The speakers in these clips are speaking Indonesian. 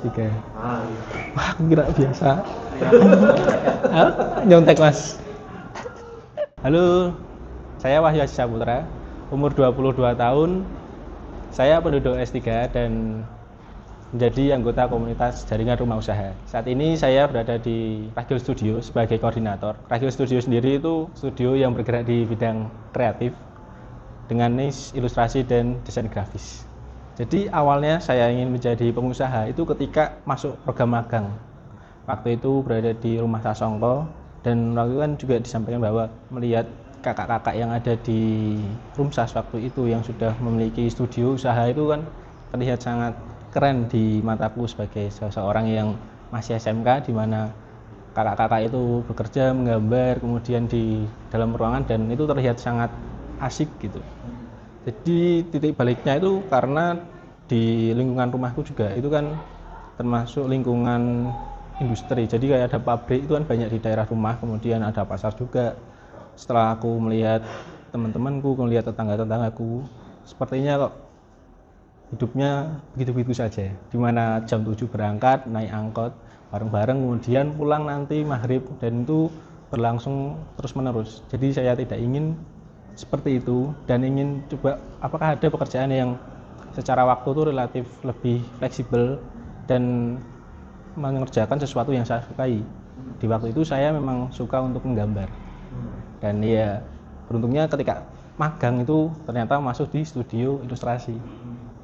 S3. Wah, aku kira biasa. Nyontek Mas. Halo, saya Wahyu Aziz Saputra, umur 22 tahun. Saya penduduk S3 dan menjadi anggota komunitas jaringan rumah usaha. Saat ini saya berada di Ragil Studio sebagai koordinator. Ragil Studio sendiri itu studio yang bergerak di bidang kreatif dengan niche ilustrasi dan desain grafis. Jadi awalnya saya ingin menjadi pengusaha itu ketika masuk program magang. Waktu itu berada di Rumah Sasongko dan waktu itu kan juga disampaikan bahwa melihat kakak-kakak yang ada di Rumsas waktu itu yang sudah memiliki studio usaha itu kan terlihat sangat keren di mataku sebagai seseorang yang masih SMK, di mana kakak-kakak itu bekerja menggambar kemudian di dalam ruangan dan itu terlihat sangat asik gitu. Jadi titik baliknya itu karena di lingkungan rumahku juga itu kan termasuk lingkungan industri. Jadi kayak ada pabrik itu kan banyak di daerah rumah, kemudian ada pasar juga. Setelah aku melihat teman-temanku, melihat tetangga-tetanggaku, sepertinya kok hidupnya begitu-begitu saja. Dimana jam 7 berangkat, naik angkot bareng-bareng, kemudian pulang nanti maghrib dan itu berlangsung terus-menerus. Jadi saya tidak ingin seperti itu dan ingin coba apakah ada pekerjaan yang secara waktu itu relatif lebih fleksibel dan mengerjakan sesuatu yang saya sukai. Di waktu itu saya memang suka untuk menggambar dan ya beruntungnya ketika magang itu ternyata masuk di studio ilustrasi,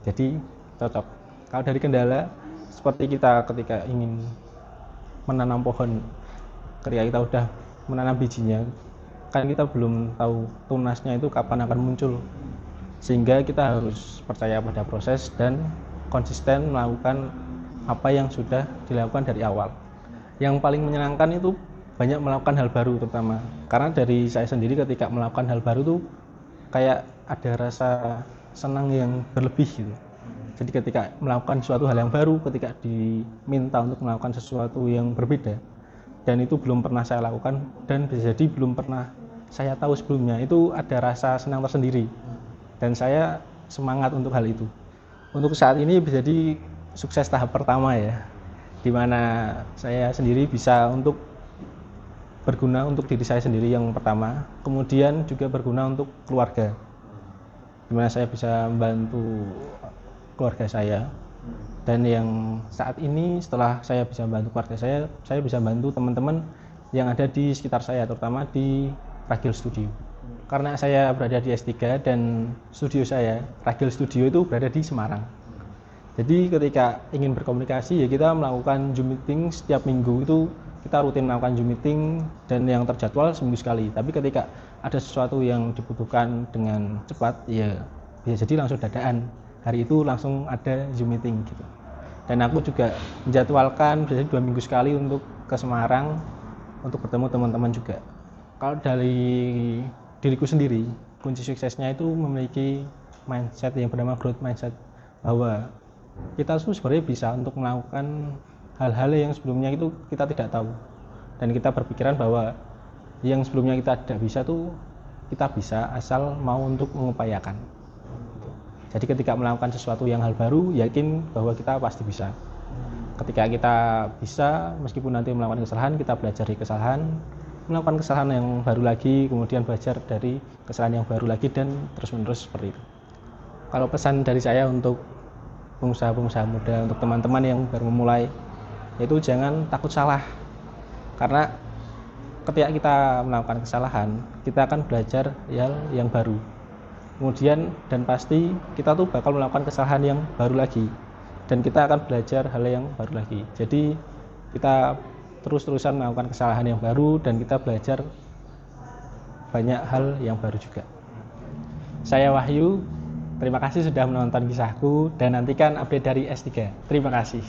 jadi cocok. Kalau dari kendala seperti kita ketika ingin menanam pohon, ketika kita udah menanam bijinya kan kita belum tahu tunasnya itu kapan akan muncul, sehingga kita harus percaya pada proses dan konsisten melakukan apa yang sudah dilakukan dari awal. Yang paling menyenangkan itu banyak melakukan hal baru, terutama karena dari saya sendiri ketika melakukan hal baru tuh kayak ada rasa senang yang berlebih gitu. Jadi ketika melakukan suatu hal yang baru, ketika diminta untuk melakukan sesuatu yang berbeda dan itu belum pernah saya lakukan dan bisa jadi belum pernah saya tahu sebelumnya, itu ada rasa senang tersendiri dan saya semangat untuk hal itu. Untuk saat ini bisa jadi sukses tahap pertama ya, dimana saya sendiri bisa untuk berguna untuk diri saya sendiri yang pertama, kemudian juga berguna untuk keluarga, dimana saya bisa membantu keluarga saya. Dan yang saat ini setelah saya bisa membantu keluarga saya bisa membantu teman-teman yang ada di sekitar saya, terutama di Ragil Studio. Karena saya berada di S3 dan studio saya, Ragil Studio itu berada di Semarang. Jadi ketika ingin berkomunikasi ya kita melakukan Zoom meeting setiap minggu, itu kita rutin melakukan Zoom meeting dan yang terjadwal seminggu sekali. Tapi ketika ada sesuatu yang dibutuhkan dengan cepat ya bisa jadi langsung dadaan. Hari itu langsung ada Zoom meeting gitu. Dan aku juga menjadwalkan biasanya 2 minggu sekali untuk ke Semarang untuk bertemu teman-teman juga. Kalau dari diriku sendiri, kunci suksesnya itu memiliki mindset yang bernama growth mindset, bahwa kita tuh sebenarnya bisa untuk melakukan hal-hal yang sebelumnya itu kita tidak tahu, dan kita berpikiran bahwa yang sebelumnya kita tidak bisa tuh kita bisa asal mau untuk mengupayakan. Jadi ketika melakukan sesuatu yang hal baru, yakin bahwa kita pasti bisa. Ketika kita bisa, meskipun nanti melakukan kesalahan, kita belajar dari kesalahan, melakukan kesalahan yang baru lagi, kemudian belajar dari kesalahan yang baru lagi, dan terus-menerus seperti itu. Kalau pesan dari saya untuk pengusaha-pengusaha muda, untuk teman-teman yang baru memulai, yaitu jangan takut salah. Karena ketika kita melakukan kesalahan, kita akan belajar hal yang baru. Kemudian dan pasti kita tuh bakal melakukan kesalahan yang baru lagi, dan kita akan belajar hal yang baru lagi. Jadi kita terus-terusan melakukan kesalahan yang baru dan kita belajar banyak hal yang baru juga. Saya Wahyu, terima kasih sudah menonton kisahku dan nantikan update dari S3. Terima kasih.